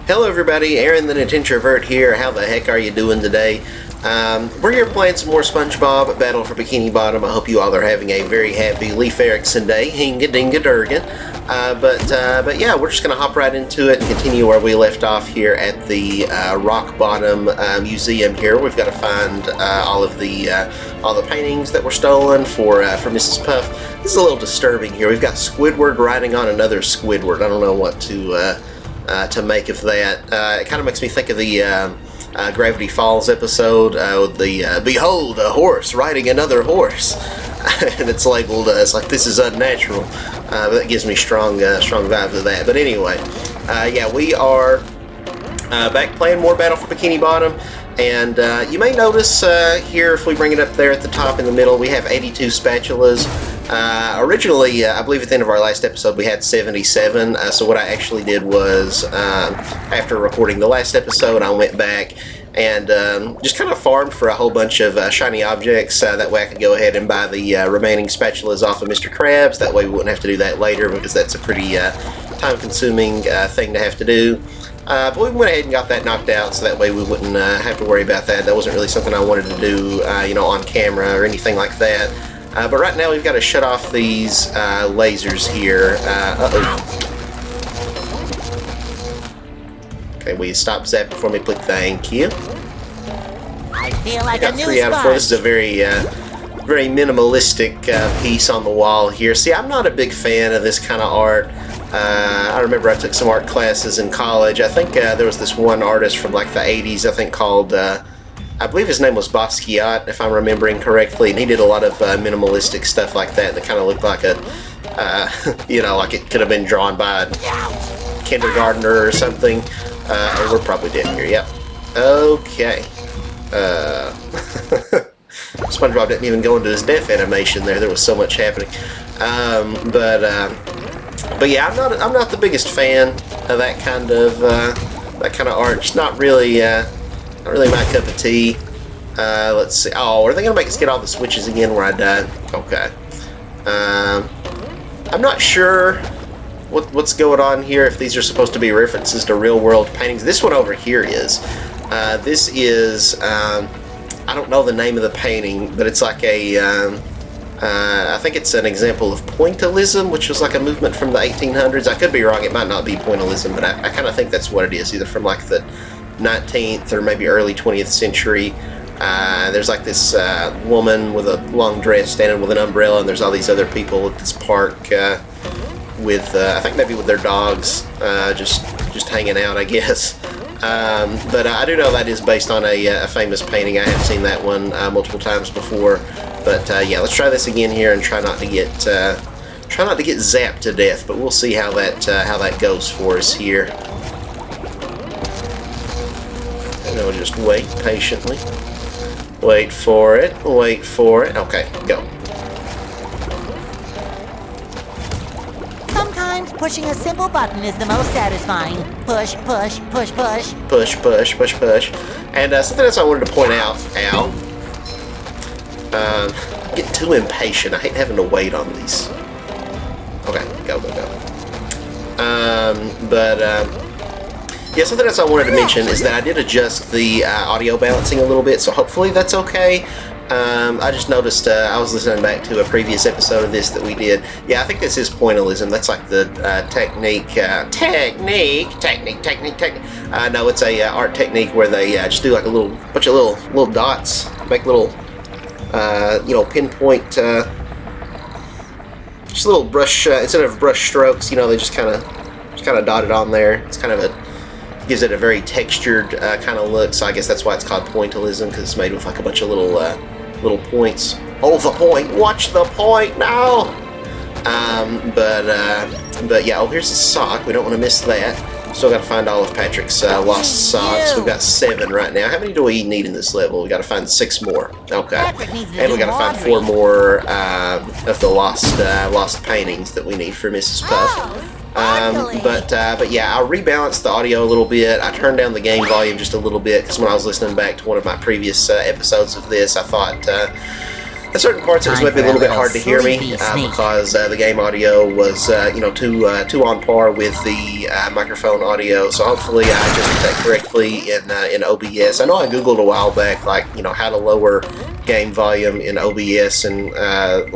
Hello everybody, Aaron the Nintintrovert here. How the heck are you doing today? We're here playing some more SpongeBob Battle for Bikini Bottom. I hope you all are having a very happy Leif Erikson day. Hinga dinga durgan. But yeah, we're just going to hop right into it and continue where we left off here at the Rock Bottom Museum here. We've got to find all the paintings that were stolen for Mrs. Puff. This is a little disturbing here. We've got Squidward riding on another Squidward. I don't know what to make of that. It kind of makes me think of the Gravity Falls episode with the behold, a horse riding another horse. And it's labeled as like, this is unnatural. But that gives me strong vibes of that. But anyway, yeah, we are back playing more Battle for Bikini Bottom. And you may notice here, if we bring it up there at the top in the middle, we have 82 spatulas. Originally, I believe at the end of our last episode, we had 77. So what I actually did was, after recording the last episode, I went back and just kind of farmed for a whole bunch of shiny objects. That way I could go ahead and buy the remaining spatulas off of Mr. Krabs. That way we wouldn't have to do that later, because that's a pretty time-consuming thing to have to do. But we went ahead and got that knocked out, so that way we wouldn't have to worry about that. That wasn't really something I wanted to do, on camera or anything like that. But right now we've got to shut off these lasers here. Okay, will you stop zapping for me, please? Thank you. I feel like got a new 3 out of 4. This is a very minimalistic piece on the wall here. See, I'm not a big fan of this kind of art. I remember I took some art classes in college. I think there was this one artist from like the 80s, I think called, I believe his name was Basquiat, if I'm remembering correctly, and he did a lot of minimalistic stuff like that kind of looked like a, like it could have been drawn by a kindergartner or something. And we're probably dead here, yep. Okay. SpongeBob didn't even go into his death animation there was so much happening. But yeah, I'm not the biggest fan of that kind of art. It's not really my cup of tea. Let's see. Oh, are they gonna make us get all the switches again where I died? Okay. I'm not sure what's going on here. If these are supposed to be references to real-world paintings, this one over here is. This is. I don't know the name of the painting, but it's like a. I think it's an example of pointillism, which was like a movement from the 1800s. I could be wrong. It might not be pointillism, but I kind of think that's what it is, either from like the 19th or maybe early 20th century. There's like this woman with a long dress standing with an umbrella, and there's all these other people at this park with, I think maybe with their dogs, just hanging out, I guess. But I do know that is based on a famous painting. I have seen that one multiple times before. But yeah, let's try this again here and try not to get zapped to death. But we'll see how that goes for us here. And we'll just wait patiently. Wait for it. Wait for it. Okay, go. Sometimes pushing a simple button is the most satisfying. Push, push, push, push. Push, push, push, push. And something else I wanted to point out. Ow. I get too impatient. I hate having to wait on these. Okay, go, go, go. Yeah, something else I wanted to mention is that I did adjust the audio balancing a little bit, so hopefully that's okay. I just noticed, I was listening back to a previous episode of this that we did. Yeah, I think this is pointillism. That's like the technique. No, it's a art technique where they just do like a bunch of little dots, make little, pinpoint, just little brush, instead of brush strokes, they just kind of dot it on there. It's kind of gives it a very textured kind of look, so I guess that's why it's called pointillism, because it's made with like a bunch of little points. Oh, the point! Watch the point now! But yeah, oh, here's the sock. We don't want to miss that. Still got to find all of Patrick's lost socks. We've got 7 right now. How many do we need in this level? We got to find 6 more. Okay, and we got to find 4 more of the lost paintings that we need for Mrs. Puff. But yeah, I'll rebalance the audio a little bit. I turned down the game volume just a little bit because when I was listening back to one of my previous episodes of this, I thought At certain parts, it was Time maybe a for little a bit hard to hear me sleepy sneak. because the game audio was, too on par with the microphone audio. So hopefully, I adjusted that correctly in OBS. I know I googled a while back, like how to lower game volume in OBS, and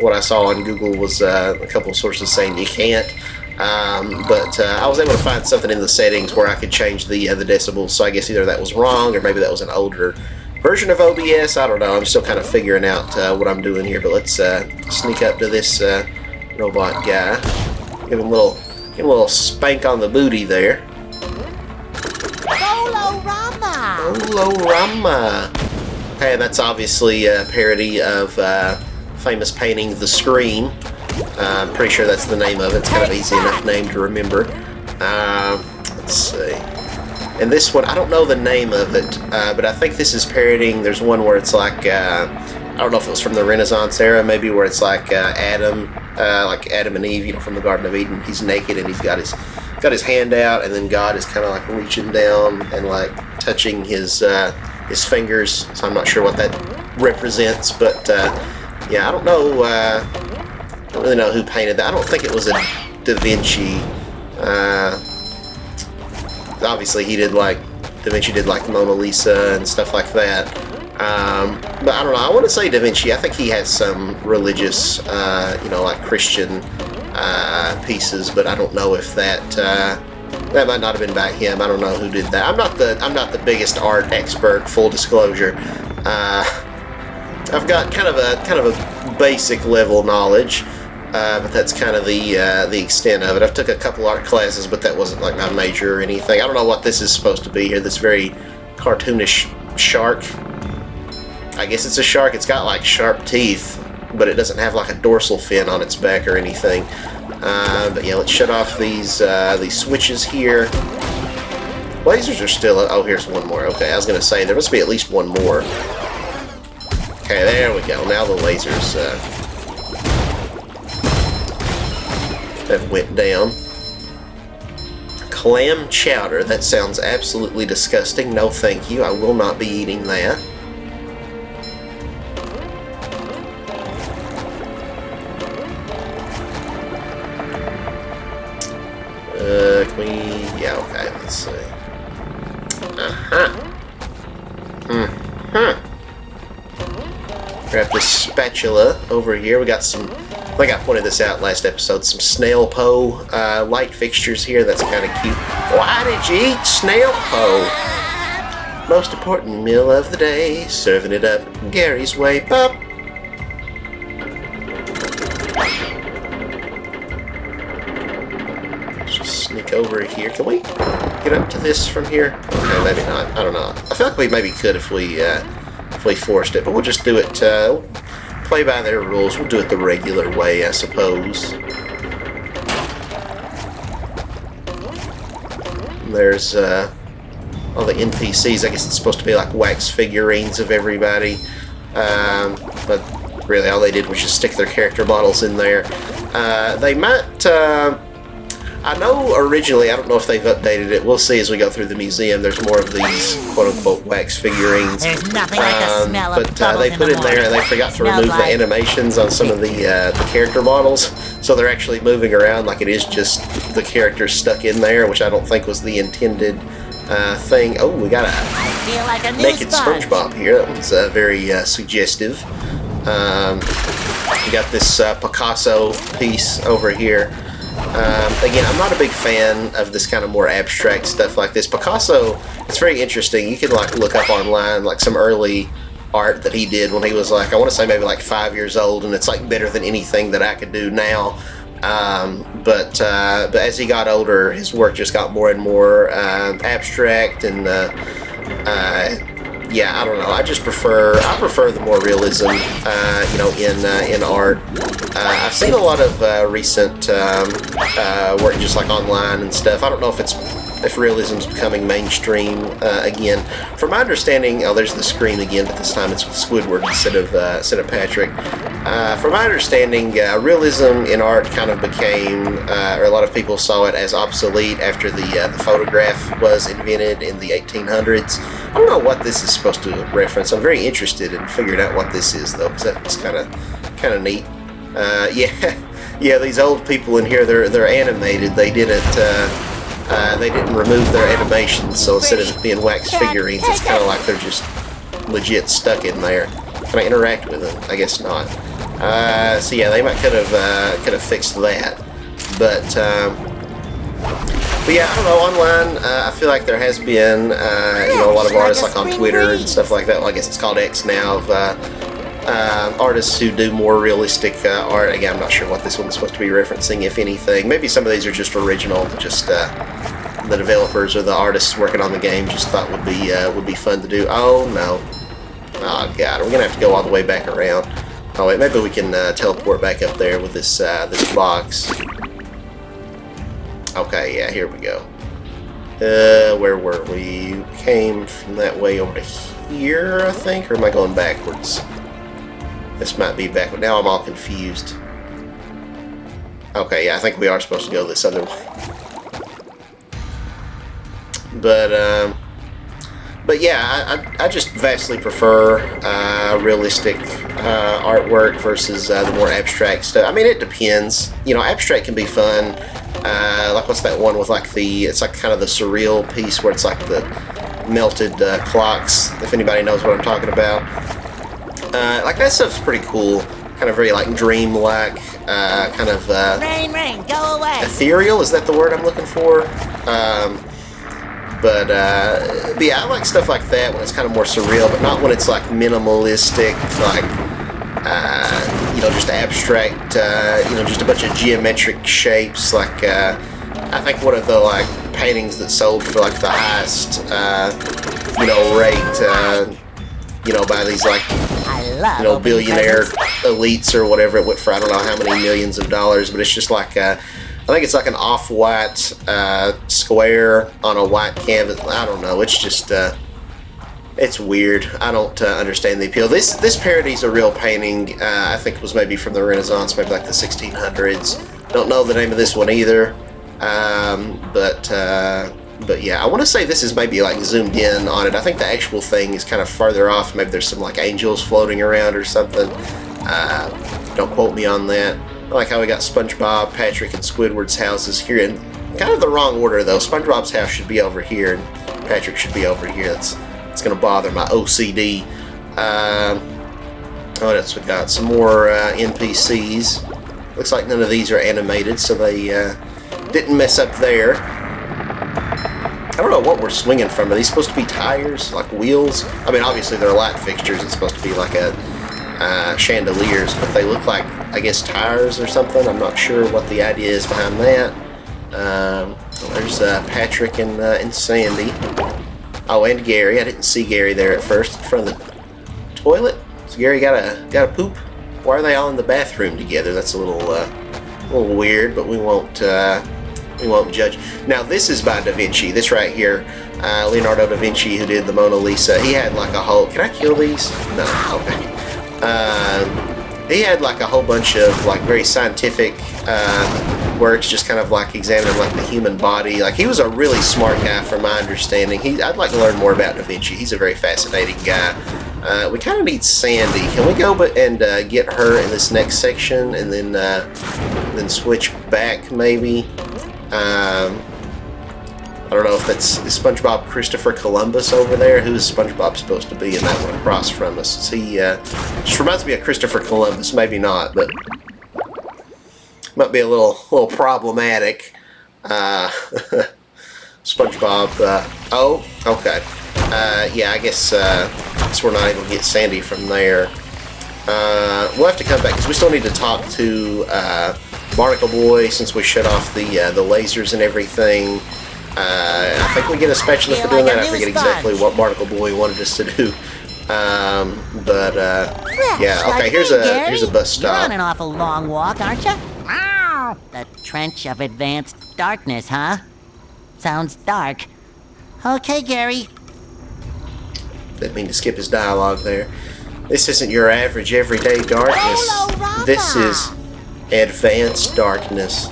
what I saw on Google was a couple of sources saying you can't. But I was able to find something in the settings where I could change the decibels. So I guess either that was wrong or maybe that was an older version of OBS. I don't know. I'm still kind of figuring out what I'm doing here. But let's sneak up to this robot guy. Give him a little spank on the booty there. Rama. Okay, that's obviously a parody of famous painting The Scream. I'm pretty sure that's the name of it. It's kind of easy enough name to remember. Let's see. And this one, I don't know the name of it, but I think this is parodying. There's one where it's like, I don't know if it was from the Renaissance era, maybe where it's like Adam and Eve, from the Garden of Eden. He's naked and he's got his hand out, and then God is kind of like reaching down and like touching his fingers. So I'm not sure what that represents, but yeah, I don't know. Don't really know who painted that. I don't think it was a Da Vinci. Obviously, Da Vinci did like Mona Lisa and stuff like that. But I don't know. I want to say Da Vinci. I think he has some religious, like Christian pieces, but I don't know if that might not have been by him. I don't know who did that. I'm not the biggest art expert. Full disclosure. I've got kind of a basic level knowledge. But that's kind of the extent of it. I've took a couple art classes, but that wasn't like my major or anything. I don't know what this is supposed to be here. This very cartoonish shark. I guess it's a shark. It's got like sharp teeth, but it doesn't have like a dorsal fin on its back or anything. But yeah, let's shut off these switches here. Lasers are still. Oh, here's one more. Okay, I was gonna say there must be at least one more. Okay, there we go. Now the lasers. That went down. Clam chowder. That sounds absolutely disgusting. No, thank you. I will not be eating that. Can we... Yeah, okay. Let's see. Grab this spatula over here. We got some... I think I pointed this out last episode. Some snail po light fixtures here. That's kind of cute. Why did you eat snail po? Most important meal of the day. Serving it up Gary's way. Pop. Let's just sneak over here. Can we get up to this from here? Okay, maybe not. I don't know. I feel like we maybe could if we forced it, but we'll just do it. Play by their rules. We'll do it the regular way, I suppose. There's all the NPCs. I guess it's supposed to be like wax figurines of everybody. But really all they did was just stick their character models in there. They might... I know originally, I don't know if they've updated it. We'll see as we go through the museum. There's more of these quote-unquote wax figurines. There's nothing like the smell of but bubbles they in put the in there and they morning. forgot to Smells remove the like- animations on some of the character models. So they're actually moving around like it is just the characters stuck in there, which I don't think was the intended thing. Oh, we got a Feel like a new naked sponge. SpongeBob here. That one's very suggestive. We got this Picasso piece over here. Again, I'm not a big fan of this kind of more abstract stuff like this. Picasso, it's very interesting. You can like look up online like some early art that he did when he was like, I want to say maybe like 5 years old, and it's like better than anything that I could do now. But as he got older, his work just got more and more abstract, and yeah, I don't know. I prefer the more realism, in art. I've seen a lot of recent work just like online and stuff. I don't know if realism's becoming mainstream again. From my understanding, there's the screen again, but this time it's with Squidward instead of Patrick. From my understanding, realism in art kind of became, or a lot of people saw it as obsolete after the photograph was invented in the 1800s. I don't know what this is supposed to reference. I'm very interested in figuring out what this is, though, because that's kind of neat. Yeah, these old people in here, they're animated. They didn't remove their animations, so instead of it being wax figurines, it's kind of like they're just legit stuck in there. Can I interact with them? I guess not. So yeah, they might could have fixed that, but yeah, I don't know. Online, I feel like there has been a lot of artists like on Twitter and stuff like that. Well, I guess it's called X now. Of artists who do more realistic art. Again, I'm not sure what this one's supposed to be referencing, if anything. Maybe some of these are just original, just the developers or the artists working on the game just thought would be fun to do. Oh no! Oh god, we're gonna have to go all the way back around. Oh wait, maybe we can teleport back up there with this this box. Okay, yeah, here we go. Where were we? We came from that way over to here, I think, or am I going backwards? This might be backward. Now I'm all confused. Okay, yeah, I think we are supposed to go this other way. But yeah, I just vastly prefer realistic artwork versus the more abstract stuff. I mean, it depends. You know, abstract can be fun. Like, what's that one with like it's like kind of the surreal piece where it's like the melted clocks, if anybody knows what I'm talking about. Like, that stuff's pretty cool. Kind of very like dream-like, kind of Rain, go away. ethereal, is that the word I'm looking for? But yeah, I like stuff like that when it's kind of more surreal, but not when it's like minimalistic, like just abstract, just a bunch of geometric shapes. Like I think one of the like paintings that sold for like the highest rate, by these like billionaire elites or whatever, it went for I don't know how many millions of dollars, but it's just like I think it's like an off-white square on a white canvas. I don't know. It's just it's weird. I don't understand the appeal. This parody's a real painting. I think it was maybe from the Renaissance, maybe like the 1600s. Don't know the name of this one either. But yeah, I want to say this is maybe like zoomed in on it. I think the actual thing is kind of farther off. Maybe there's some like angels floating around or something. Don't quote me on that. I like how we got SpongeBob, Patrick, and Squidward's houses here in kind of the wrong order, though. SpongeBob's house should be over here, and Patrick should be over here. It's going to bother my OCD. What else we got? Some more NPCs. Looks like none of these are animated, so they didn't mess up there. I don't know what we're swinging from. Are these supposed to be tires? Like wheels? I mean, obviously they're light fixtures. It's supposed to be like a chandeliers, but they look like, I guess, tires or something. I'm not sure what the idea is behind that. There's Patrick and Sandy. Oh, and Gary. I didn't see Gary there at first. In front of the toilet. So Gary got a poop. Why are they all in the bathroom together? That's a little weird, but we won't judge. Now this is by Da Vinci. This right here, Leonardo da Vinci, who did the Mona Lisa. He had like a whole. Can I kill these? No. Okay. He had like a whole bunch of like very scientific works, just kind of like examining like the human body. Like, he was a really smart guy from my understanding. I'd like to learn more about Da Vinci. He's a very fascinating guy. We kind of need Sandy. Can we go and get her in this next section and then switch back maybe? I don't know if that's SpongeBob Christopher Columbus over there. Who's SpongeBob supposed to be in that one across from us? Is he, just reminds me of Christopher Columbus. Maybe not, but might be a little problematic. SpongeBob. Oh, okay. Yeah, I guess we're not able to get Sandy from there. We'll have to come back because we still need to talk to Barnacle Boy since we shut off the lasers and everything. I think we get a spatula for doing that. I forget exactly what Barnacle Boy wanted us to do. Yeah. Okay. Here's a bus stop. You're on an awful long walk, aren't you? The trench of advanced darkness, huh? Sounds dark. Okay, Gary. Didn't mean to skip his dialogue there. This isn't your average everyday darkness. This is advanced darkness.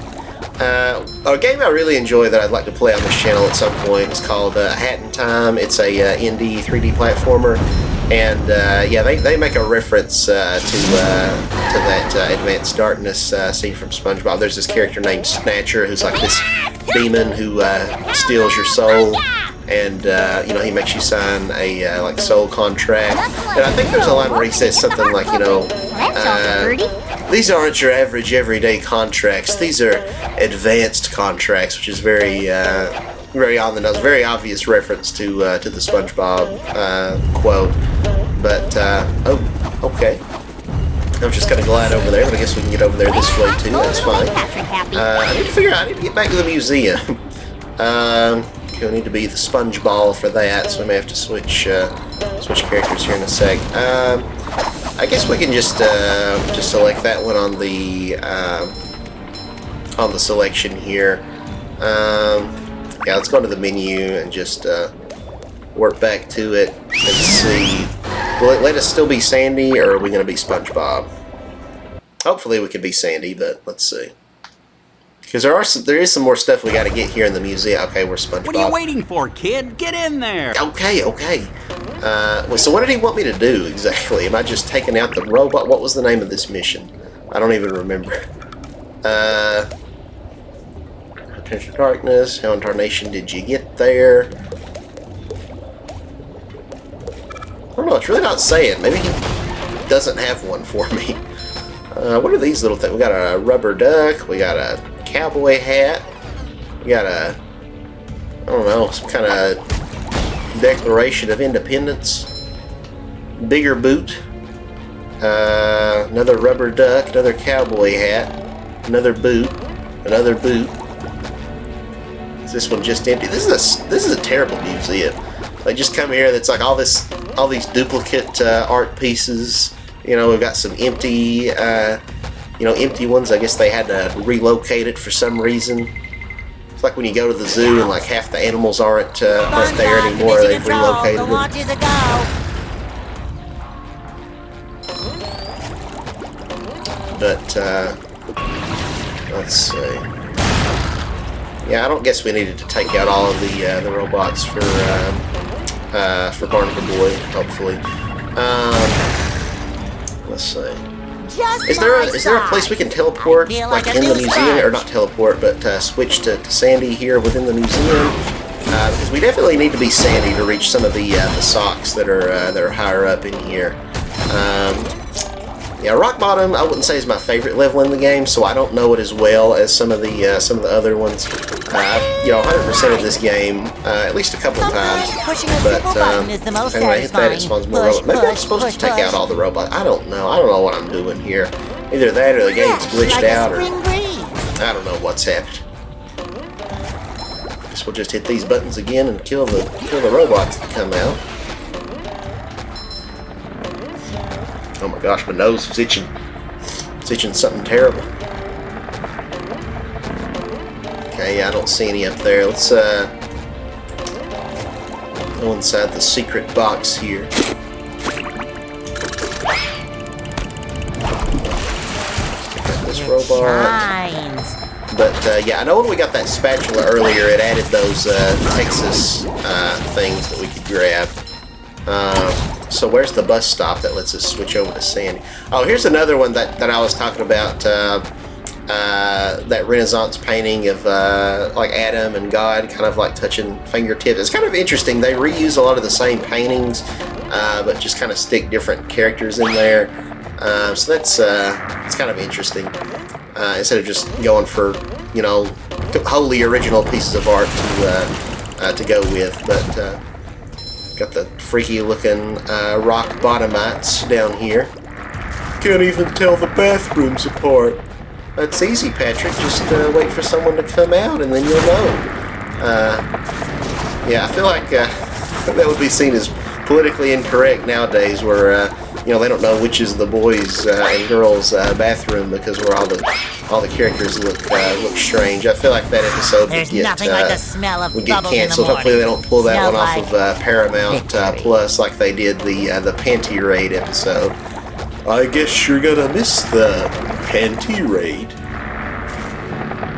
A game I really enjoy that I'd like to play on this channel at some point is called Hat in Time. It's a indie 3D platformer, and yeah, they make a reference to that Advanced Darkness scene from SpongeBob. There's this character named Snatcher who's like this demon who steals your soul, and you know, he makes you sign a like soul contract. And I think there's a line where he says something like, you know, these aren't your average everyday contracts. These are advanced contracts, which is very very on the nose, very obvious reference to the SpongeBob quote. But oh, okay. I'm just gonna glide over there, but I guess we can get over there this way too. That's fine. I need to figure out. I need to get back to the museum. You'll need to be the SpongeBob for that, so we may have to switch characters here in a sec. I guess we can just select that one on the selection here. Yeah, let's go to the menu and just work back to it and see. Will it let us still be Sandy, or are we going to be SpongeBob? Hopefully we can be Sandy, but let's see. Because there is some more stuff we got to get here in the museum. Okay, we're SpongeBob. What are you waiting for, kid? Get in there. Okay. Well, so what did he want me to do exactly? Am I just taking out the robot? What was the name of this mission? I don't even remember. Potential Darkness. How in tarnation did you get there? I don't know. It's really not saying. Maybe he doesn't have one for me. What are these little things? We got a rubber duck. We got a cowboy hat. We got a, I don't know, some kind of Declaration of Independence. Bigger boot. Another rubber duck. Another cowboy hat. Another boot. Another boot. Is this one just empty? This is a terrible museum. They just come here. That's like all these duplicate art pieces. You know, we've got some empty, empty ones. I guess they had to relocate it for some reason. It's like when you go to the zoo and like half the animals aren't there anymore. They've relocated them. But let's see. Yeah, I don't guess we needed to take out all of the robots for Barnacle Boy. Hopefully. Let's see. Is there a place we can teleport, like in the museum, or not teleport, but switch to Sandy here within the museum? Because we definitely need to be Sandy to reach some of the socks that are higher up in here. Yeah, Rock Bottom I wouldn't say is my favorite level in the game, so I don't know it as well as some of the other ones. I've 100% of this game at least a couple of times, but anyway, hit that, it spawns more robots. Maybe I'm supposed to take out all the robots. I don't know what I'm doing here. Either that or the game's glitched out, or I don't know what's happened. Guess we'll just hit these buttons again and kill the robots that come out. Oh my gosh, my nose is itching. It's itching something terrible. Okay, yeah, I don't see any up there. Let's go inside the secret box here. Got this robot. But yeah, I know when we got that spatula earlier, it added those Texas things that we could grab. So where's the bus stop that lets us switch over to Sandy? Oh, here's another one that I was talking about. That Renaissance painting of like Adam and God kind of like touching fingertips. It's kind of interesting. They reuse a lot of the same paintings, but just kind of stick different characters in there. So that's it's kind of interesting. Instead of just going for wholly original pieces of art to go with, but. Got the freaky looking rock bottomites down here. Can't even tell the bathrooms apart. That's easy, Patrick. Just wait for someone to come out and then you'll know. Yeah, I feel like that would be seen as politically incorrect nowadays, where they don't know which is the boys and girls bathroom because where all the characters look strange. I feel like that episode would get canceled. Hopefully they don't pull that one off of Paramount Plus like they did the Panty Raid episode. I guess you're gonna miss the Panty Raid.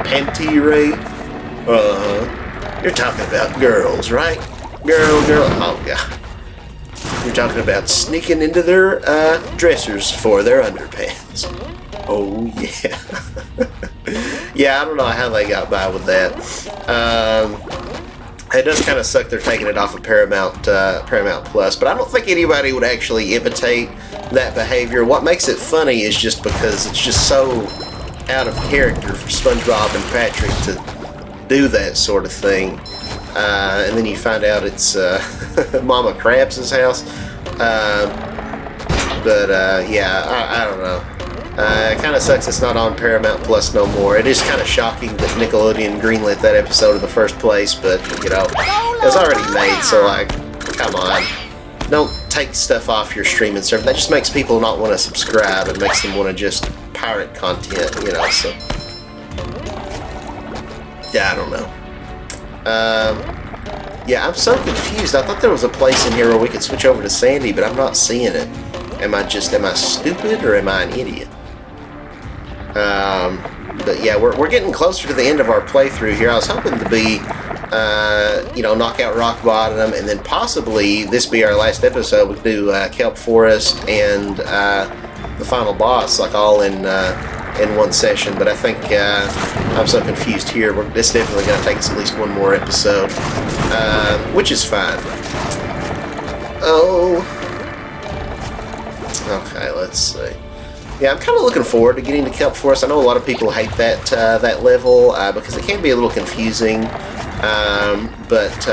Panty raid? You're talking about girls, right? Girl. Oh, God. You're talking about sneaking into their dressers for their underpants. Oh, yeah. Yeah, I don't know how they got by with that. It does kind of suck they're taking it off of Paramount Plus, but I don't think anybody would actually imitate that behavior. What makes it funny is just because it's just so out of character for SpongeBob and Patrick to do that sort of thing. And then you find out it's Mama Krabs' house. Yeah, I don't know. It kind of sucks it's not on Paramount Plus no more. It is kind of shocking that Nickelodeon greenlit that episode in the first place, but, you know, it was already made, so, like, come on. Don't take stuff off your streaming service. That just makes people not want to subscribe and makes them want to just pirate content, you know, so. Yeah, I don't know. Yeah, I'm so confused. I thought there was a place in here where we could switch over to Sandy, but I'm not seeing it. Am I stupid or am I an idiot? But yeah, we're getting closer to the end of our playthrough here. I was hoping to be, you know, knock out Rock Bottom, and then possibly this be our last episode. We could do Kelp Forest and the final boss, like all in one session. But I think I'm so confused here. It's definitely going to take us at least one more episode, which is fine. Oh. Okay, let's see. Yeah, I'm kind of looking forward to getting to Kelp Forest. I know a lot of people hate that that level because it can be a little confusing, but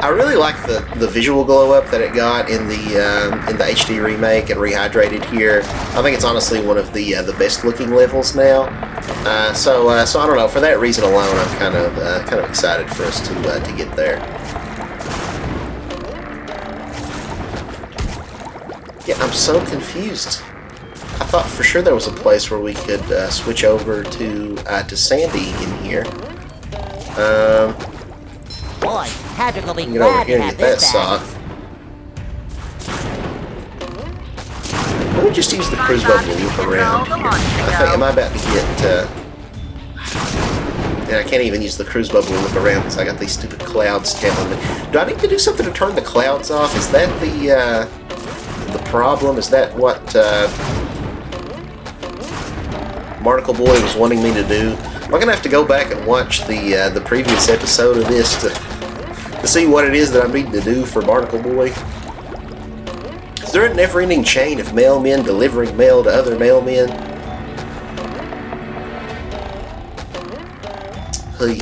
I really like the visual glow up that it got in the HD remake and rehydrated here. I think it's honestly one of the best looking levels now. So I don't know. For that reason alone, I'm kind of excited for us to get there. Yeah, I'm so confused. I thought for sure there was a place where we could switch over to Sandy in here. Boy, Patrick will be get over glad here to and have get that this back. saw. Let me just use the cruise bubble to loop around here. I think, am I about to get... I can't even use the cruise bubble to look around because I got these stupid clouds telling me. Do I need to do something to turn the clouds off? Is that the problem? Is that what Barnacle Boy was wanting me to do? Am I going to have to go back and watch the previous episode of this to see what it is that I'm needing to do for Barnacle Boy? Is there a never-ending chain of mailmen delivering mail to other mailmen? Hey.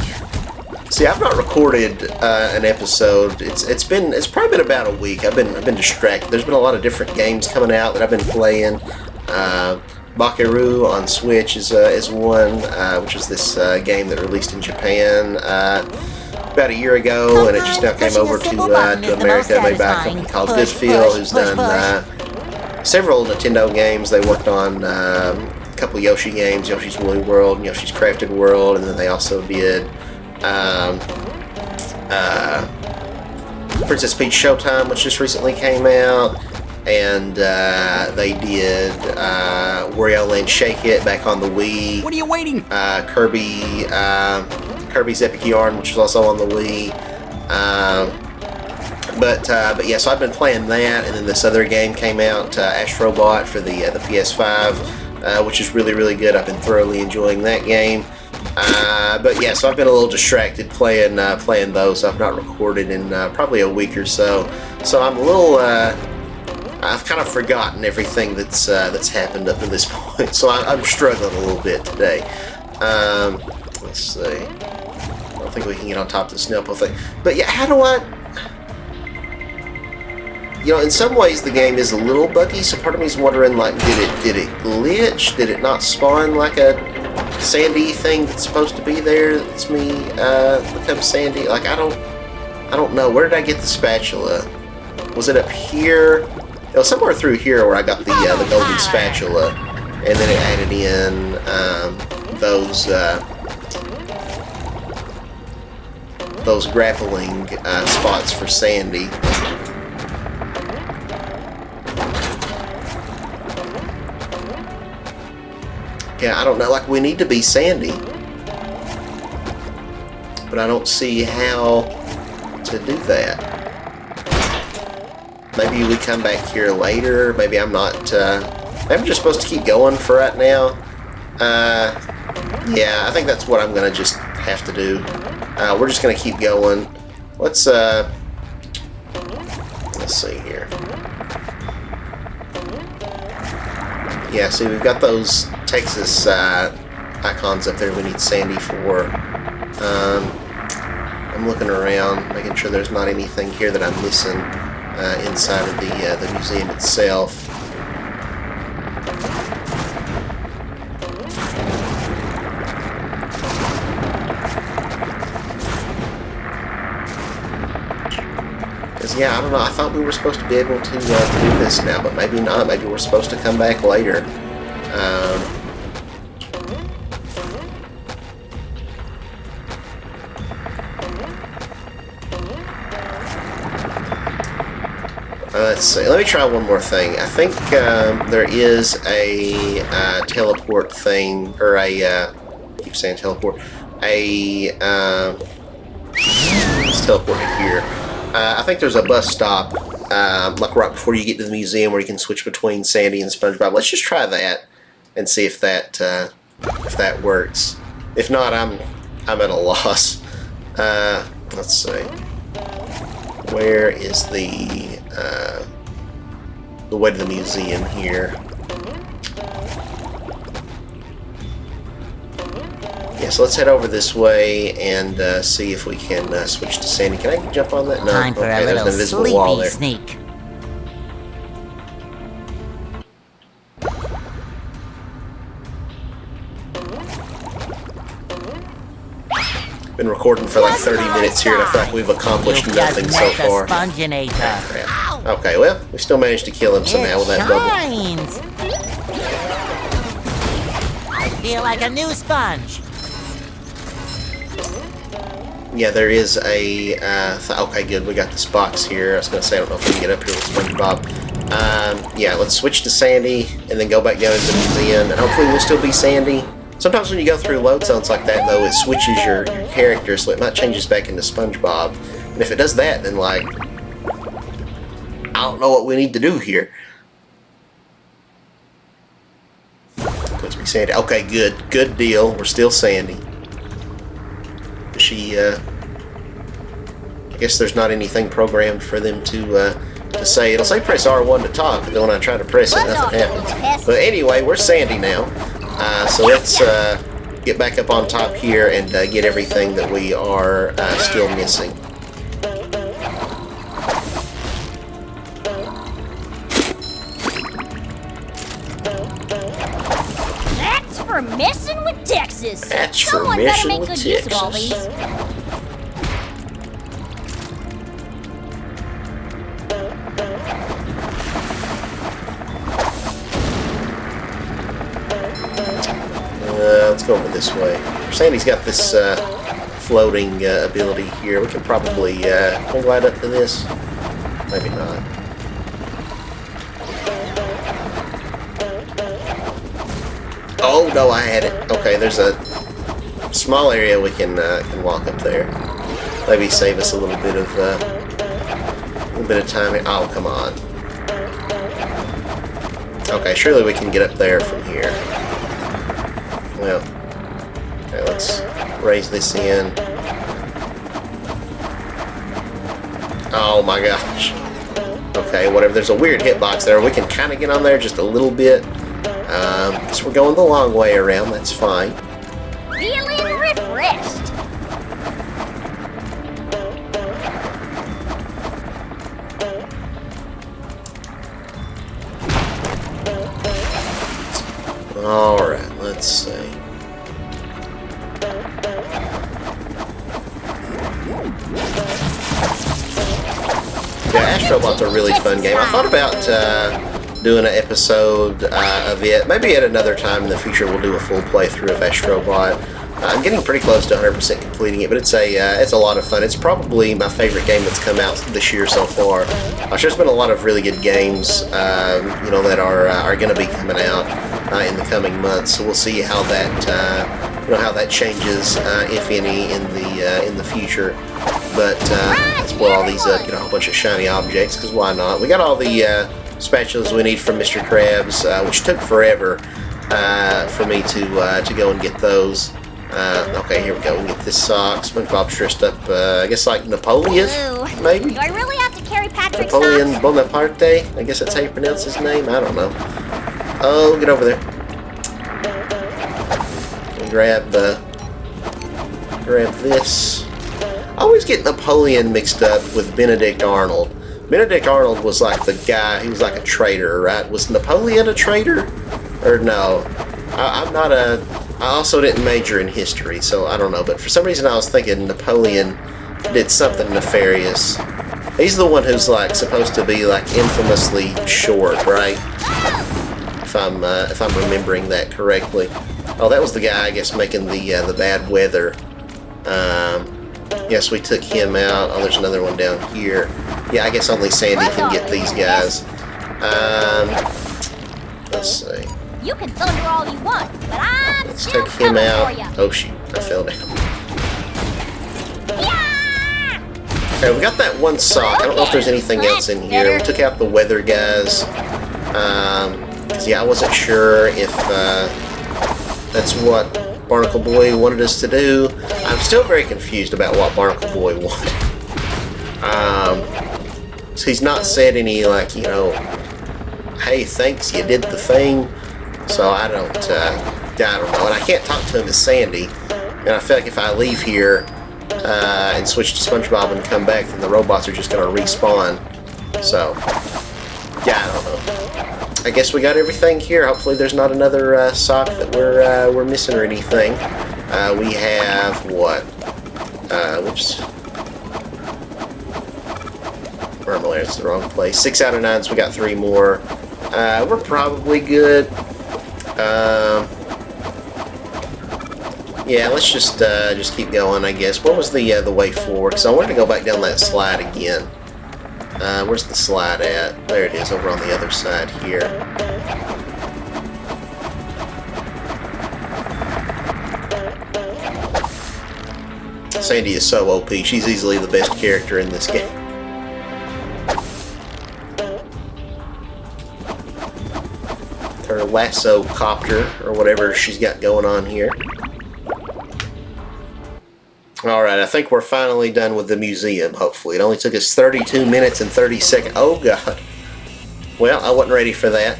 See, I've not recorded an episode. It's probably been about a week. I've been distracted. There's been a lot of different games coming out that I've been playing. Bakeru on Switch is one, which is this game that released in Japan about a year ago, and it just now came over to America, made by a company called Goodfield, who's done several Nintendo games. They worked on a couple Yoshi games, Yoshi's Woolly World and Yoshi's Crafted World, and then they also did Princess Peach Showtime, which just recently came out, and they did Wario Land Shake It back on the Wii. What are you waiting for? Kirby's Epic Yarn, which was also on the Wii. But yeah, so I've been playing that, and then this other game came out, Astrobot, for the PS5, which is really, really good. I've been thoroughly enjoying that game. But yeah, so I've been a little distracted playing those. I've not recorded in probably a week or so. So I'm a little, I've kind of forgotten everything that's happened up to this point. So I'm struggling a little bit today. Let's see. I don't think we can get on top of the Snapple thing. But yeah, how do I... You know, in some ways the game is a little buggy, so part of me is wondering, like, did it glitch? Did it not spawn like a sandy thing that's supposed to be there? That's me become sandy. Like, I don't know. Where did I get the spatula? Was it up here? It was somewhere through here where I got the golden spatula, and then it added in those grappling spots for Sandy. Yeah, I don't know. Like, we need to be Sandy. But I don't see how to do that. Maybe we come back here later. Maybe I'm not... maybe I'm just supposed to keep going for right now. Yeah, I think that's what I'm going to just have to do. We're just going to keep going. Let's see here. Yeah, see, we've got those Texas icons up there we need Sandy for. I'm looking around, making sure there's not anything here that I'm missing inside of the museum itself. Yeah, I don't know. I thought we were supposed to be able to do this now, but maybe not. Maybe we're supposed to come back later. Let's see. Let me try one more thing. I think there is a teleport thing, or a I keep saying teleport. Let's teleport to here. I think there's a bus stop, like right before you get to the museum, where you can switch between Sandy and SpongeBob. Let's just try that and see if that works. If not, I'm at a loss. Let's see. Where is the way to the museum here? Yeah, so let's head over this way and see if we can switch to Sandy. Can I jump on that? No. Time for okay, a there's little an invisible wall sleepy there. sneak. Been recording for like 30 minutes here, and I feel like we've accomplished You've nothing just so met the far. Sponginator. Crap. Okay, well, we still managed to kill him somehow with that bubble. Shines. I feel like a new sponge. Yeah, there is a... okay, good. We got this box here. I was going to say, I don't know if we can get up here with SpongeBob. Yeah, let's switch to Sandy, and then go back down into the museum, and hopefully we'll still be Sandy. Sometimes when you go through load zones like that, though, it switches your character, so it might change us back into SpongeBob. And if it does that, then, like... I don't know what we need to do here. Let's be Sandy. Okay, good. Good deal. We're still Sandy. She, I guess there's not anything programmed for them to say. It'll say press R1 to talk, but then when I try to press it, nothing happens. But anyway, we're Sandy now. So let's get back up on top here and get everything that we are still missing. That's for messing with Texas. That's for Someone better messing make with good use of all Texas. these. Let's go over this way. Sandy's got this floating ability here. We can probably can we glide up to this. Maybe not. Oh no, I had it. Okay, there's a small area we can walk up there. Maybe save us a little bit of time. Oh, come on. Okay, surely we can get up there from here. Well, okay, let's raise this in. Oh my gosh. Okay, whatever. There's a weird hitbox there. We can kind of get on there just a little bit. So we're going the long way around. That's fine. Feeling refreshed. Alright, let's see. Yeah, Astrobot's a really fun game. I thought about doing an episode of it. Maybe at another time in the future we'll do a full playthrough of Astrobot. I'm getting pretty close to 100% completing it, but it's a lot of fun. It's probably my favorite game that's come out this year so far. There's been a lot of really good games, that are going to be coming out. in the coming months. So we'll see how that how that changes, if any, in the future. But let's blow all these up, get a whole bunch of shiny objects, because why not? We got all the spatulas we need from Mr. Krabs, which took forever for me to go and get those. Okay, here we go. We get this sock. SpongeBob's dressed up, I guess like Napoleon, maybe? Do I really have to carry Patrick's Napoleon socks? Bonaparte? I guess that's how you pronounce his name? I don't know. Oh, get over there. Grab this. I always get Napoleon mixed up with Benedict Arnold. Benedict Arnold was like the guy, he was like a traitor, right? Was Napoleon a traitor? Or no? I'm not a... I also didn't major in history, so I don't know. But for some reason I was thinking Napoleon did something nefarious. He's the one who's like supposed to be like infamously short, right? If I'm remembering that correctly. Oh, that was the guy, I guess, making the bad weather. Yes, we took him out. Oh, there's another one down here. Yeah, I guess only Sandy can get these guys. Let's see. You can thunder all you want, but I'm Let's still take him coming out. for ya. Oh shoot, I fell down. Yeah! Okay, we got that one sock. I don't know if there's anything else in here. We took out the weather guys. 'Cause, yeah, I wasn't sure if that's what Barnacle Boy wanted us to do. I'm still very confused about what Barnacle Boy wanted. So he's not said any, like, you know, hey, thanks, you did the thing. So I don't know. And I can't talk to him as Sandy. And I feel like if I leave here and switch to SpongeBob and come back, then the robots are just going to respawn. So, yeah, I don't know. I guess we got everything here. Hopefully there's not another sock that we're missing or anything. We have what? Whoops. Marmalade, it's the wrong place. 6 out of 9, so we got 3 more. We're probably good. Yeah, let's just keep going, I guess. Where was the way forward? Because I wanted to go back down that slide again. Where's the slide at? There it is, over on the other side here. Sandy is so OP. She's easily the best character in this game. Her lasso copter, or whatever she's got going on here. Alright, I think we're finally done with the museum, hopefully. It only took us 32 minutes and 30 seconds. Oh, God. Well, I wasn't ready for that.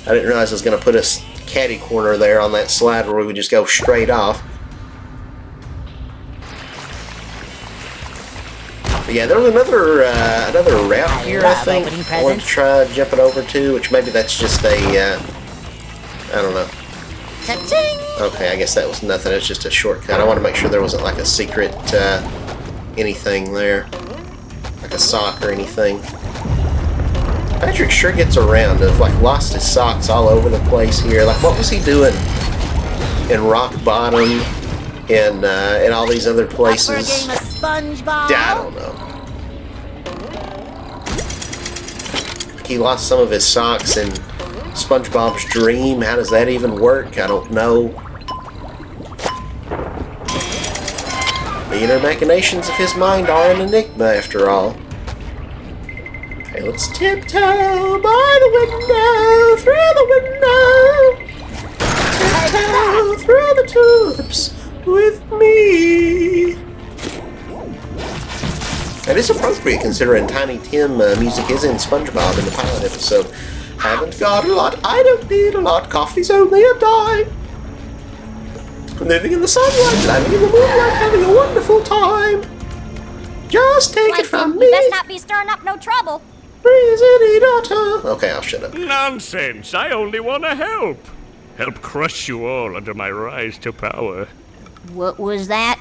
I didn't realize it was going to put us catty corner there on that slide where we would just go straight off. But yeah, there was another route here, I think. I wanted to try jumping over to, which maybe that's just a, I don't know. Cha-ching! Okay, I guess that was nothing. It's just a shortcut. I want to make sure there wasn't like a secret anything there. Like a sock or anything. Patrick sure gets around. I've like lost his socks all over the place here. Like, what was he doing in Rock Bottom and all these other places? Up for a game of SpongeBob? Yeah, I don't know. He lost some of his socks in SpongeBob's dream. How does that even work? I don't know. The inner machinations of his mind are an enigma, after all. Okay, let's tiptoe by the window, through the window. Tiptoe through the tulips with me. That is appropriate considering Tiny Tim music is in SpongeBob in the pilot episode. Haven't got a lot, I don't need a lot, coffee's only a dime. Living in the sunlight, living in the moonlight, having a wonderful time. Just take it from me. You best not be stirring up no trouble. Breezy daughter. Okay, I'll shut up. Nonsense! I only want to help. Help crush you all under my rise to power. What was that?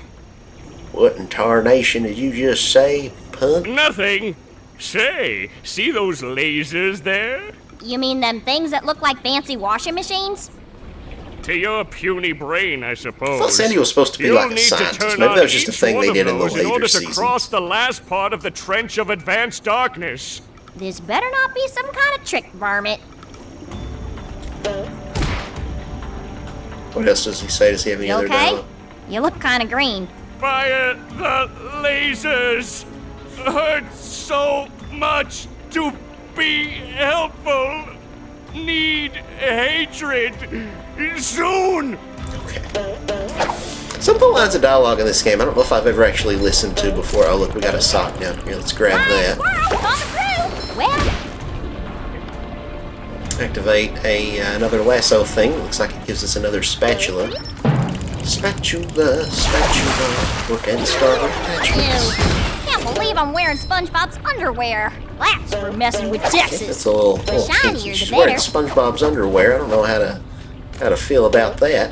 What in tarnation did you just say, punk? Nothing! Say, see those lasers there? You mean them things that look like fancy washing machines? To your puny brain, I suppose. I thought Sandy was supposed to be You'll like a need to scientist. turn Maybe on that was just a each thing one they of did in the those in order later to seasons. cross the last part of the trench of advanced darkness. This better not be some kind of trick, varmint. What else does he say? Does he have any You other okay? dialogue? You look kind of green. Fire the lasers! Hurts so much to be helpful. Need hatred soon! Some of the lines of dialogue in this game I don't know if I've ever actually listened to before. Oh look, we got a sock down here. Let's grab that. Squirrel, coming through. Well, Activate another lasso thing. Looks like it gives us another spatula. Spatula. Work and starboard attachments. can't believe I'm wearing SpongeBob's underwear. That's for messing with That's Texas. a little The kinky. shinier, the She's wearing better. SpongeBob's underwear. I don't know how to feel about that.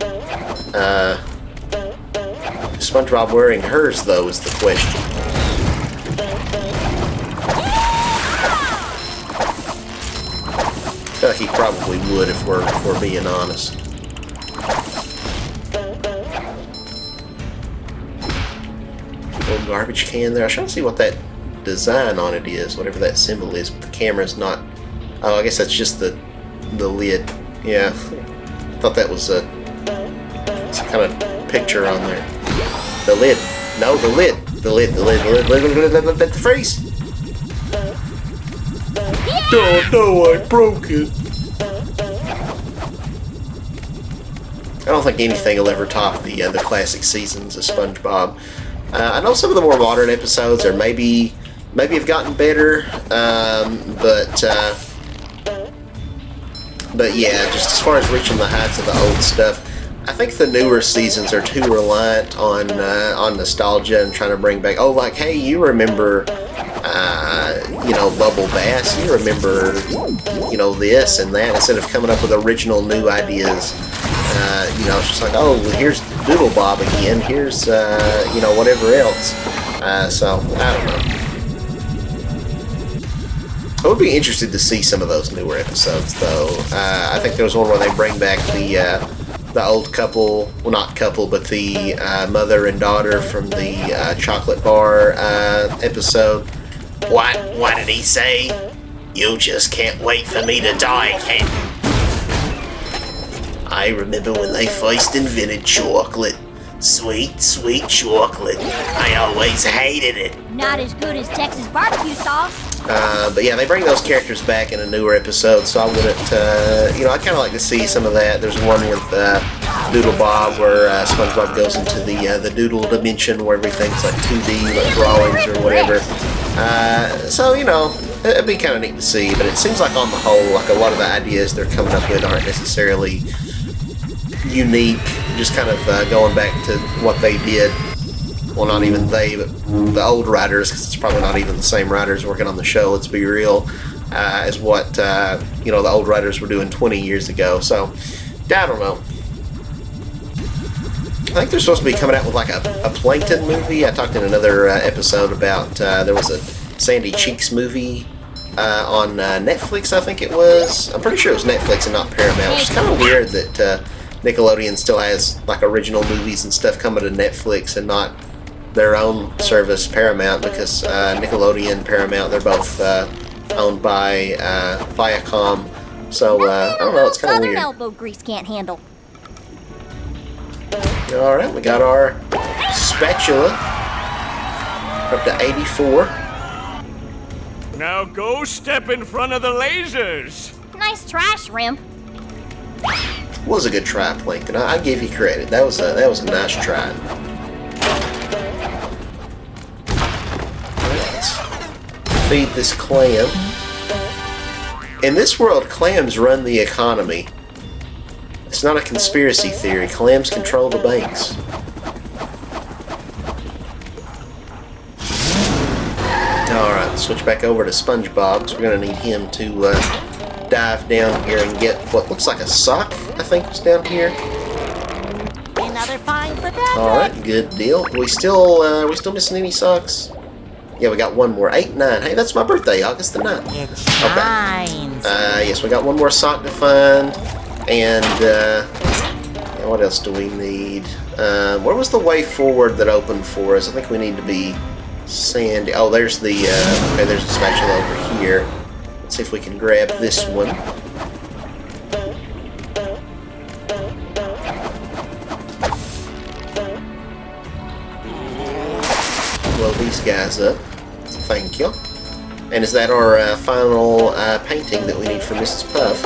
SpongeBob wearing hers though is the question. I feel like he probably would if we're being honest. Little garbage can there. I was trying to see what that design on it is, whatever that symbol is, but the camera's not. Oh, I guess that's just the lid. Yeah, I thought that was some kind of picture on there. The lid. No, the lid. The freeze. No, I broke it. I don't think anything will ever top the classic seasons of SpongeBob. I know some of the more modern episodes are maybe have gotten better, but yeah, just as far as reaching the heights of the old stuff, I think the newer seasons are too reliant on nostalgia and trying to bring back. Oh, like hey, you remember, Bubble Bass? You remember, this and that instead of coming up with original new ideas. It's just like, oh, well, here's Doodle Bob again. Here's, whatever else. So, I don't know. I would be interested to see some of those newer episodes, though. I think there was one where they bring back the old couple, well, not couple, but the mother and daughter from the chocolate bar episode. What did he say? You just can't wait for me to die, can you? I remember when they first invented chocolate. Sweet, sweet chocolate. I always hated it. Not as good as Texas barbecue sauce. But yeah, they bring those characters back in a newer episode, so I wouldn't, I kind of like to see some of that. There's one with Doodle Bob where SpongeBob goes into the Doodle dimension where everything's like 2D, like drawings or whatever. It'd be kind of neat to see, but it seems like on the whole, like a lot of the ideas they're coming up with aren't necessarily unique, just kind of going back to what they did. Well, not even they, but the old writers, because it's probably not even the same writers working on the show, let's be real, as what, the old writers were doing 20 years ago. So, I don't know. I think they're supposed to be coming out with like a Plankton movie. I talked in another episode about, there was a Sandy Cheeks movie on Netflix, I think it was. I'm pretty sure it was Netflix and not Paramount, which is kind of weird that Nickelodeon still has like original movies and stuff coming to Netflix and not their own service, Paramount, because Nickelodeon, Paramount, they're both owned by Viacom. So, I don't know, it's kind of Southern weird. elbow grease can't handle. Alright, we got our spatula. Up to 84. Now go step in front of the lasers. Nice try, Shrimp. Was a good try, Plankton. I give you credit. That was a nice try. Let's feed this clam. In this world, clams run the economy. It's not a conspiracy theory. Clams control the banks. Alright, switch back over to SpongeBob, because we're going to need him to dive down here and get what looks like a sock, I think was down here. Another find for Patrick. Alright, good deal. We still missing any socks? Yeah, we got one more. 8, 9. Hey, that's my birthday, August the 9th. It shines. Yes, we got one more sock to find. And, what else do we need? Where was the way forward that opened for us? I think we need to be sandy. Oh, there's the, okay, there's the spatula over here. Let's see if we can grab this one. these guys up. Thank you. And is that our final painting that we need for Mrs. Puff?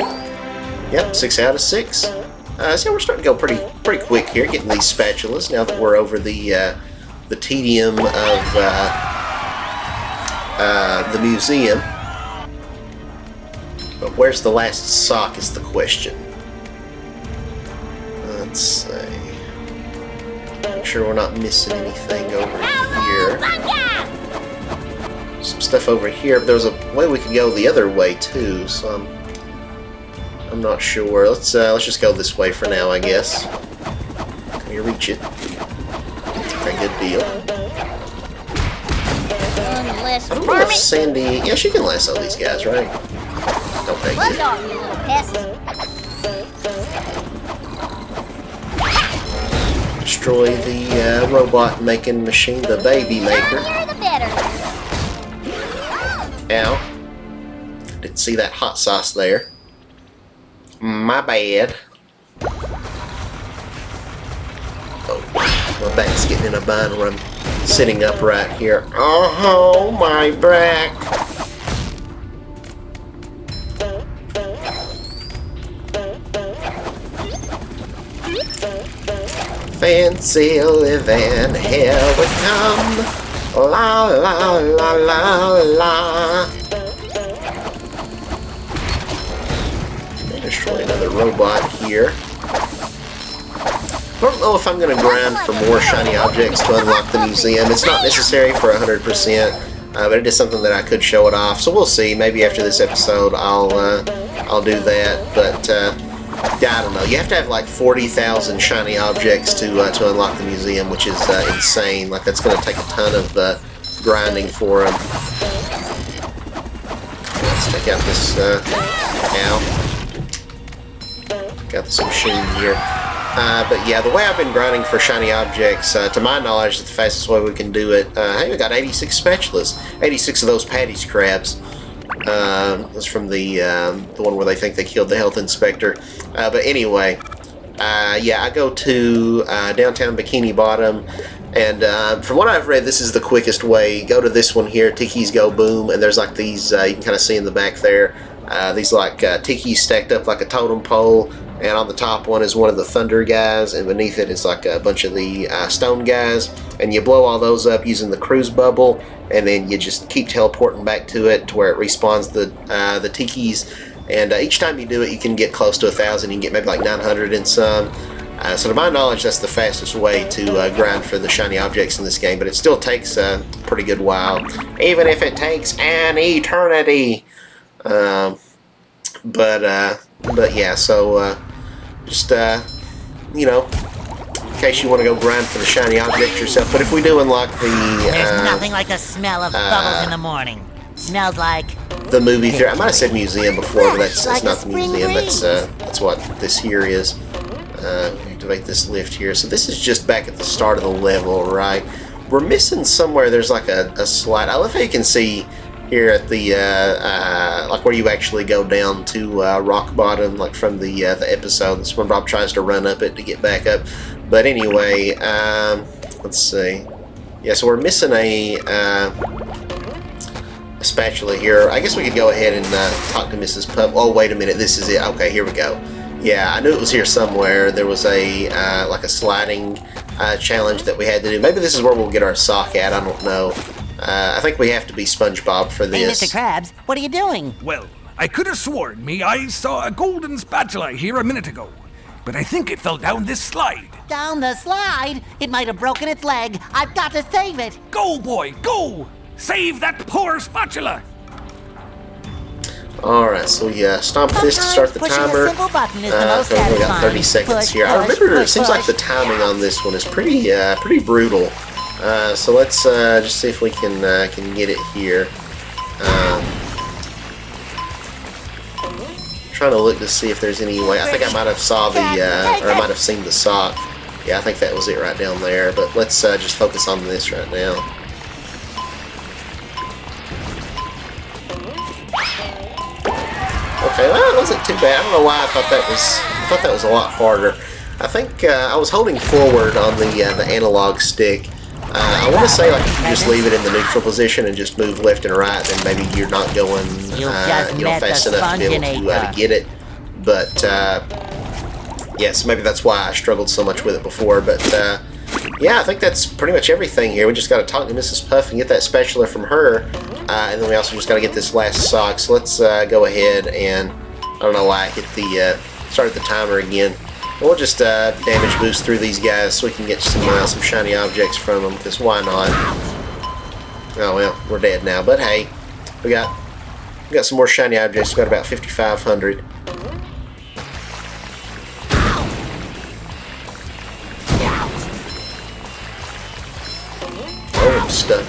Yep, 6 out of 6. So we're starting to go pretty quick here, getting these spatulas now that we're over the tedium of the museum. But where's the last sock is the question. Let's see. Make sure we're not missing anything over here. Some stuff over here, but there's a way we could go the other way too, so I'm not sure. Let's just go this way for now, I guess. Can we reach it? Okay, good deal. Unless I don't know if Sandy... Yeah, she can lasso these guys, right? Okay, Look good. off, you little pest. Destroy the robot-making machine, the baby maker. You're the better. Ow. Didn't see that hot sauce there. My bad. Oh, my back's getting in a bind when I'm sitting upright here. Oh, my back. Fancy living, here we come. La la la la la. Destroy another robot here. I don't know if I'm going to grind for more shiny objects to unlock the museum. It's not necessary for 100%, but it is something that I could show it off. So we'll see. Maybe after this episode, I'll do that. But yeah, I don't know. You have to have like 40,000 shiny objects to unlock the museum, which is insane. Like that's going to take a ton of grinding for them. Let's take out this. Ow. Got this machine here. But yeah, the way I've been grinding for shiny objects, to my knowledge, is the fastest way we can do it. Hey, we got 86 spatulas. 86 of those Patty's crabs. That's from the one where they think they killed the health inspector. But anyway, yeah, I go to downtown Bikini Bottom, and from what I've read, this is the quickest way. Go to this one here, Tiki's Go Boom, and there's like these, you can kind of see in the back there, these like tikis stacked up like a totem pole, and on the top one is one of the thunder guys, and beneath it is like a bunch of the stone guys, and you blow all those up using the cruise bubble, and then you just keep teleporting back to it to where it respawns the tikis, and each time you do it you can get close to 1,000. You can get maybe like 900 and some. So to my knowledge, that's the fastest way to grind for the shiny objects in this game, but it still takes a pretty good while, even if it takes an eternity. But yeah, so just you know, in case you want to go grind for the shiny object yourself. But if we do unlock the There's nothing like the smell of bubbles in the morning. Smells like the movie theater. I might have said museum before, but that's Like not a the spring museum. breeze. That's what this here is. Activate this lift here. So this is just back at the start of the level, right? We're missing somewhere. There's like a slide. I love how you can see here at the like where you actually go down to rock bottom, like from the episode. And SpongeBob tries to run up it to get back up. But anyway, let's see. Yeah, so we're missing a spatula here. I guess we could go ahead and talk to Mrs. Pup. Oh, wait a minute. This is it. Okay, here we go. Yeah, I knew it was here somewhere. There was a like a sliding challenge that we had to do. Maybe this is where we'll get our sock at. I don't know. I think we have to be SpongeBob for Hey, this. Mr. Krabs, what are you doing? Well, I could have sworn me I saw a golden spatula here a minute ago, but I think it fell down this slide. Down the slide? It might have broken its leg. I've got to save it. Go, boy, go! Save that poor spatula! Alright, so yeah, stomp this to start the Pushing timer. a simple button is the most So we got satisfying. 30 seconds Push, here. I push, remember it push, seems like push. the timing on this one is pretty brutal. So let's just see if we can get it here. Trying to look to see if there's any way. I think I might have saw the or I might have seen the sock. Yeah, I think that was it right down there. But let's just focus on this right now. Okay, well, it wasn't too bad. I don't know why I thought that was a lot harder. I think I was holding forward on the analog stick I want to say like if you just leave it in the neutral position and just move left and right, then maybe you're not going fast enough to be able to get it. But yes, maybe that's why I struggled so much with it before. But yeah, I think that's pretty much everything here. We just got to talk to Mrs. Puff and get that spatula from her, and then we also just got to get this last sock. So let's go ahead and I don't know why I hit the started the timer again. We'll just damage boost through these guys so we can get some shiny objects from them, because why not? Oh well, we're dead now, but hey, we got some more shiny objects. We got about 5,500. Oh, I'm stuck.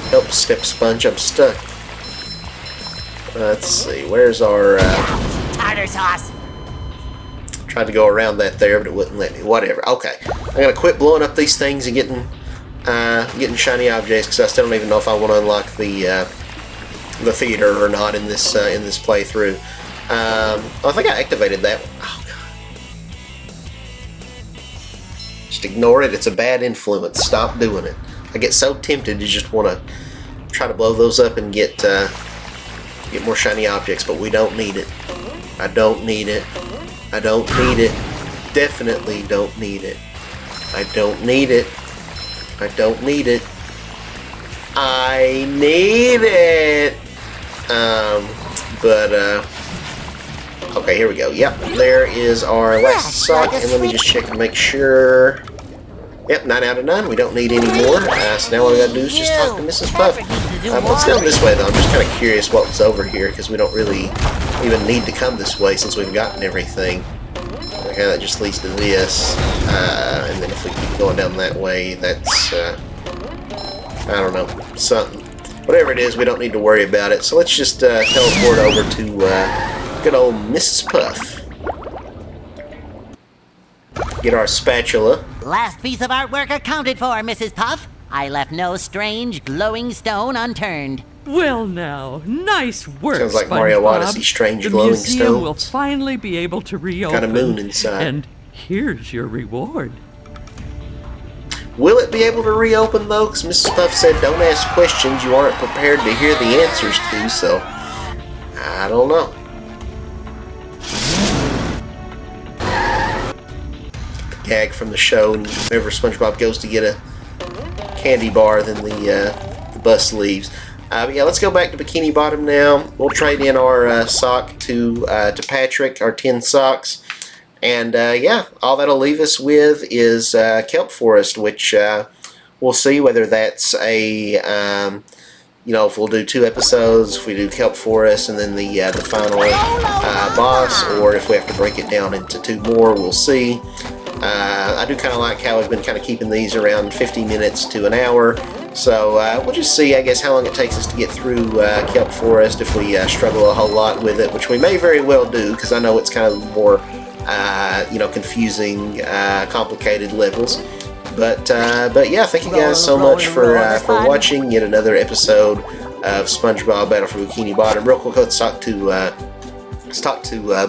Help, Step Sponge, I'm stuck. Let's see, where's our Tartar sauce. tried to go around that there, but it wouldn't let me. Whatever. Okay, I'm gonna quit blowing up these things and getting shiny objects, because I still don't even know if I want to unlock the theater or not in this playthrough. I think I activated that. Oh god! Just ignore it. It's a bad influence. Stop doing it. I get so tempted to just want to try to blow those up and get more shiny objects, but we don't need it. I don't need it. I don't need it. Definitely don't need it. I don't need it. I don't need it. I need it. Okay, here we go. Yep, there is our last sock, and let me just check and make sure. Yep, 9 out of 9. We don't need any more. So now all we gotta do is just talk to Mrs. Puff. Let's go this way though. I'm just kind of curious what was over here, because we don't really even need to come this way since we've gotten everything. Okay, that just leads to this. And then if we keep going down that way, that's I don't know, something. Whatever it is, we don't need to worry about it. So let's just teleport over to good old Mrs. Puff. Get our spatula. Last piece of artwork accounted for, Mrs. Puff. I left no strange glowing stone unturned. Well now, nice work, Sounds like SpongeBob. Mario Odyssey, strange glowing The museum will stones. finally be able to reopen. Got a moon inside. And here's your reward. Will it be able to reopen though? Because Mrs. Puff said don't ask questions you aren't prepared to hear the answers to, so I don't know. The gag from the show, whenever SpongeBob goes to get a candy bar, then the bus leaves. But yeah, let's go back to Bikini Bottom now. We'll trade in our sock to Patrick, our 10 socks. And yeah, all that'll leave us with is Kelp Forest, which we'll see whether that's a, if we'll do 2 episodes, if we do Kelp Forest and then the final boss, or if we have to break it down into 2 more, we'll see. I do kind of like how we've been kind of keeping these around 50 minutes to an hour. So we'll just see, I guess, how long it takes us to get through Kelp Forest if we struggle a whole lot with it, which we may very well do, because I know it's kind of more, confusing, complicated levels. But yeah, thank you guys so much for watching yet another episode of SpongeBob Battle for Bikini Bottom. Real quick, let's talk to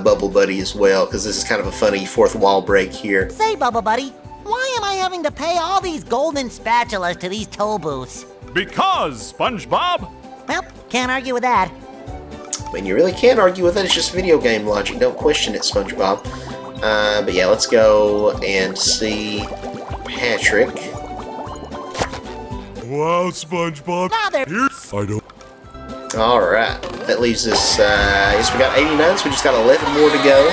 Bubble Buddy as well, because this is kind of a funny fourth wall break here. Say, Bubble Buddy, why am I having to pay all these golden spatulas to these toll booths? Because, SpongeBob! Well, can't argue with that. I mean, you really can't argue with it. It's just video game logic. Don't question it, SpongeBob. But yeah, let's go and see Patrick. Wow, SpongeBob. I don't. Alright, that leaves us, I guess we got 89, so we just got 11 more to go.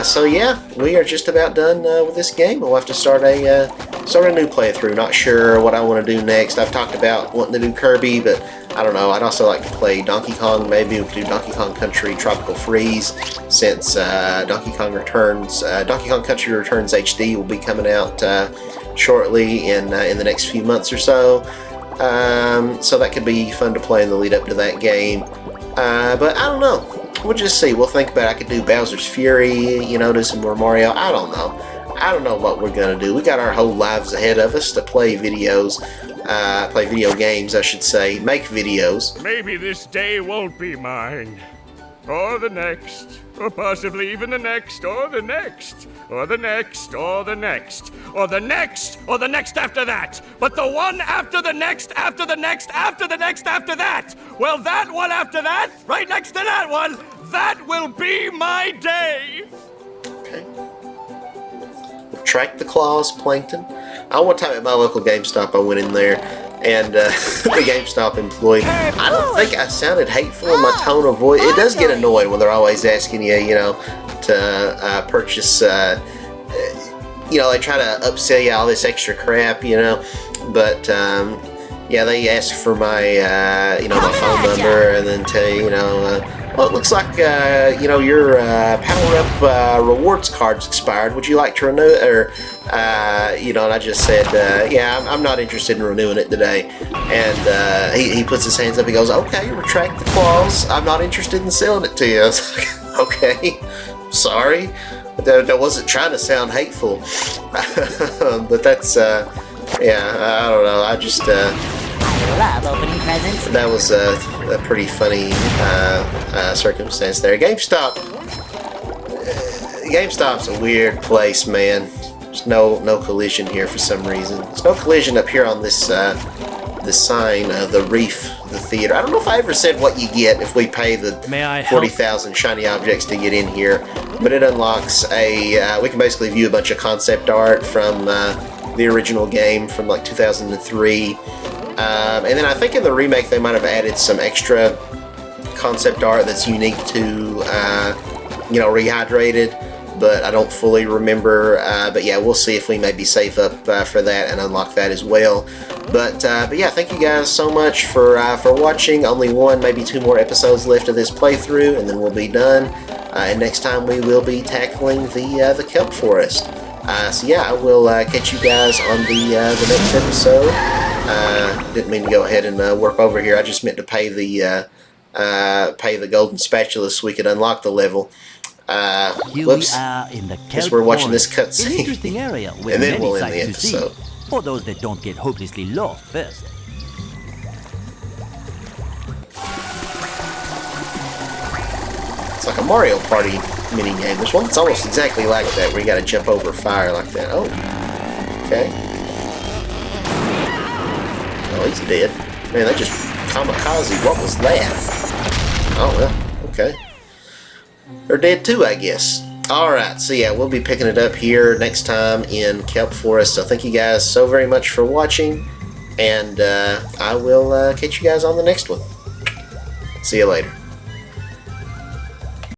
So yeah, we are just about done with this game. We'll have to start a new playthrough. Not sure what I want to do next. I've talked about wanting to do Kirby, but I don't know. I'd also like to play Donkey Kong. Maybe we could do Donkey Kong Country Tropical Freeze, since Donkey Kong Country Returns HD will be coming out shortly in the next few months or so. So that could be fun to play in the lead up to that game. But I don't know. We'll just see. We'll think about it. I could do Bowser's Fury, do some more Mario. I don't know. I don't know what we're going to do. We got our whole lives ahead of us to play video games, I should say. Make videos. Maybe this day won't be mine. or the next, or possibly even the next, or the next, or the next, or the next, or the next, or the next after that. But the one after the next, after the next, after the next, after that, well, that one after that, right next to that one, that will be my day. Okay. Retract the claws, Plankton. One time at my local GameStop, I went in there, and the GameStop employee, I don't think I sounded hateful in my tone of voice. It does get annoying when they're always asking you, to purchase, they try to upsell you all this extra crap, but, yeah, they ask for my, my phone number, and then tell you, well, it looks like, your power-up rewards card's expired. Would you like to renew it? Or, and I just said, yeah, I'm not interested in renewing it today. And he puts his hands up. He goes, okay, retract the clause. I'm not interested in selling it to you. I was like, okay, sorry. That wasn't trying to sound hateful. But that's, yeah, I don't know. I just... I love opening presents. That was a pretty funny circumstance there. GameStop's a weird place, man. There's no collision here for some reason. There's no collision up here on this this sign, the Reef, the theater. I don't know if I ever said what you get if we pay the 40,000 shiny objects to get in here, but it unlocks a. We can basically view a bunch of concept art from the original game from like 2003. And then I think in the remake they might have added some extra concept art that's unique to, Rehydrated, but I don't fully remember. But yeah, we'll see if we maybe save up for that and unlock that as well. But yeah, thank you guys so much for watching. Only one, maybe two more episodes left of this playthrough, and then we'll be done. And next time we will be tackling the kelp forest. So yeah, I will catch you guys on the next episode. Didn't mean to go ahead and warp over here. I just meant to pay the golden spatula so we could unlock the level. Whoops. Guess we're watching this cutscene. Interesting area with and then many we'll end sights the to see, episode. for those that don't get hopelessly lost first. It's like a Mario Party mini game. There's one that's almost exactly like that, where you gotta jump over fire like that. Oh, okay. Oh, he's dead. Man, they just kamikaze. What was that? Oh, well, okay. They're dead too, I guess. Alright, so yeah, we'll be picking it up here next time in Kelp Forest. So thank you guys so very much for watching, and I will catch you guys on the next one. See you later.